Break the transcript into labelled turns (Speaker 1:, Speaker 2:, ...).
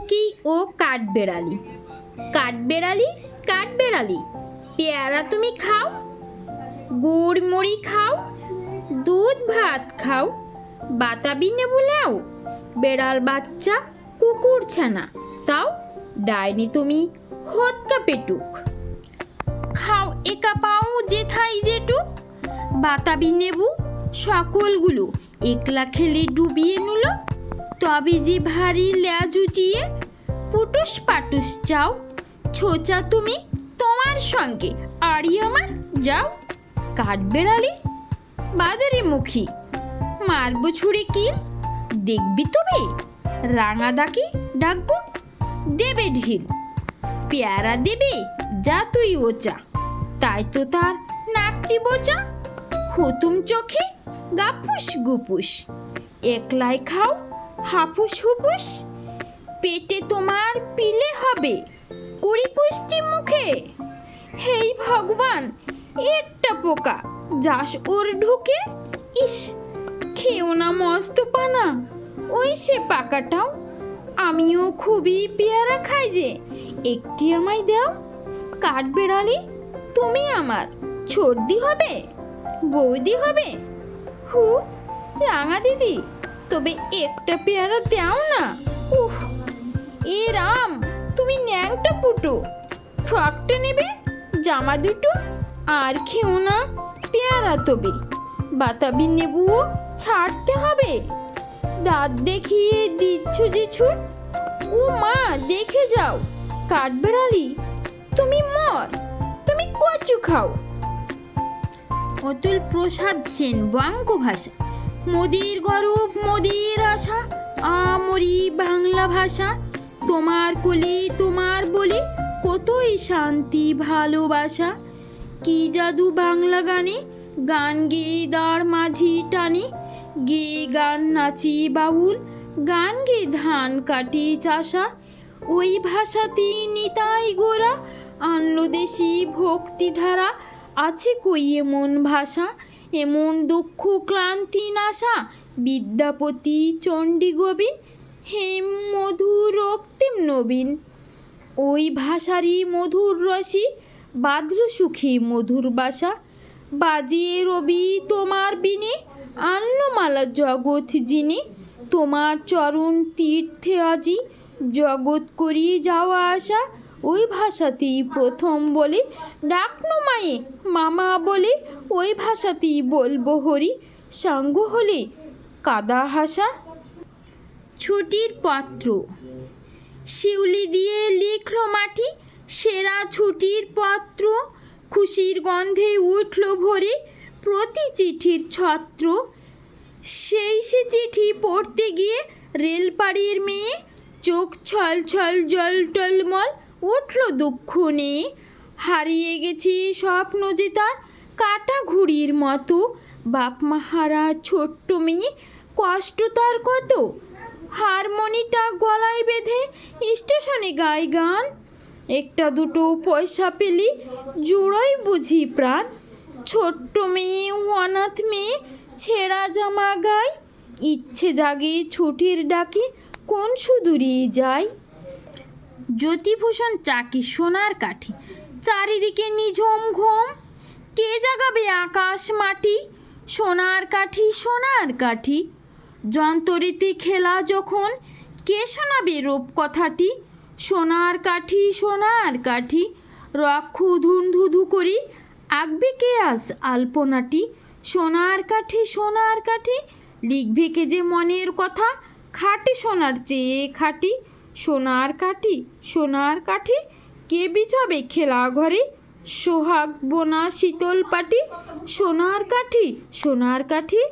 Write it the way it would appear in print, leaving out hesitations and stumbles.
Speaker 1: চড়ুইমুখী ও কাঠবেড়ালি। কাঠবেড়ালি, কাঠবেড়ালি, পেয়ারা তুমি খাও, গুড় মুড়ি খাও, দুধ ভাত খাও, বাতাবি নেবু লেও, বেড়াল বাচ্চা কুকুর ছানা তাও, ডাইনি তুমি হতকা পেটুক। খাও একা পাও যেথাই যেটুক, বাতাবি নেবু সকলগুলো একলা খেলে ডুবিয়ে নুল, তবে যে ভারী লেজ উঁচিয়ে পুটুস পাটুস চাও, ছোচা তুমি তোমার সঙ্গে আড়ি আমার যাও। কাঠবেড়ালি, বাদরি মুখী, মারবো ছুরি কিল, দেখবি তবে রাঙা দাকে ডাকবো, দেবে ঢিল, পেয়ারা দেবে যা তুই ওচা, তাই তো তার নাকটি বোচা, হুতুম চোখে গাফুস গুপুস, একলাই খাও হাফুস হুপুস, পেটে তোমার পিলে হবে কুড়ি পুষ্টি মুখে, হেই ভগবান একটা পোকা যাস ওর ঢুকে, ইস খেও না মস্ত পানা ওই সে পাকাটাও, আমিও খুবই পেয়ারা খাই যে একটি আমায় দাও। কাঠবেড়ালি, তুমি আমার ছোটদি হবে, বৌদি হবে, হু রাঙা দিদি, তবে একটা পেয়ারা দাও না, উহ এ রাম তুমি ন্যাংটা পুটু, ফ্রকটা নেবে, জামা দুটো, আর খেও না পেয়ারা তবে, বাতাবি নেবুও ছাড়তে হবে, দাঁত দেখিয়ে দিচ্ছ যে ছুট, ও মা দেখে যাও, কাঠবেড়ালি তুমি মর, তুমি কচু খাও। অতুল প্রসাদ সেন, বঙ্গভাষা। মোদির গরব মোদির আশা, আমরি বাংলা ভাষা, তোমার কলি তোমার বলি, কতই শান্তি ভালোবাসা, কি জাদু বাংলা গানে, গান গেয়ে দাঁড় মাঝি টানি, গেয়ে গান নাচি বাউল, গান গেয়ে ধান কাটি চাষা, ওই ভাষাতে নিতাই গোরা, আনলো দেশি ভক্তিধারা, আছে কই এমন ভাষা, এমন দুঃখ ক্লান্তি নাশা, বিদ্যাপতি চণ্ডী গোবিন, হেম মধুর রক্তিম নবীন, ওই ভাষারই মধুর রসি, বাদ্র সুখী মধুর বাসা, বাজিয়ে রবি তোমার বিনে, আনলো মালা জগৎ যিনি, তোমার চরণ তীর্থে আজি, জগৎ করি যাওয়া আসা, ওই ভাষাতেই প্রথম বলি, ডাকনো মায়ে মামা বলে, ওই ভাষাতেই বলবো হরি, সাঙ্গ হলে কাদা হাসা। ছুটির পত্র, শিউলি দিয়ে লিখলো মাটি, সেরা ছুটির পত্র, খুশির গন্ধে উঠল ভরে প্রতি চিঠির ছত্র, সেই সে চিঠি পড়তে গিয়ে রেলপাড়ির মেয়ে, চোখ ছল ছল জল টলমল, উঠল দুঃখ নিয়ে, হারিয়ে গেছি স্বপ্ন যে তার কাটা ঘুড়ির মতো, বাপ মাহারা ছোট্ট মেয়ে, কষ্ট তার কত, হারমোনিটা গলায় বেঁধে স্টেশনে গায় গান, একটা দুটো পয়সা পেলি জুড়োই বুঝি প্রাণ, ছোট্ট মেয়ে অনাথ মেয়ে ছেঁড়া জামা গায়, ইচ্ছে জাগে ছুটির ডাকে কোন সুদূরে যায়। জ্যোতিভূষণ চাকি, সোনার কাঠি, চারিদিকে নিঝুম ঘুম, কে জাগাবে আকাশ মাটি, সোনার কাঠি সোনার কাঠি, যন্তরিতে খেলা যখন কে শোনাবে রূপ কথাটি, সোনার কাঠি সোনার কাঠি, রক্ষ ধুধু করি আঁকবে কে আজ আলপনাটি, সোনার কাঠি সোনার কাঠি, লিখবে কে যে মনের কথা, খাঁটি সোনার চেয়ে খাঁটি, সোনার কাঠি সোনার কাঠি, কে বিছাবে খেলা ঘরে, সোহাগ বোনা শীতল পাটি, সোনার কাঠি সোনার কাঠি।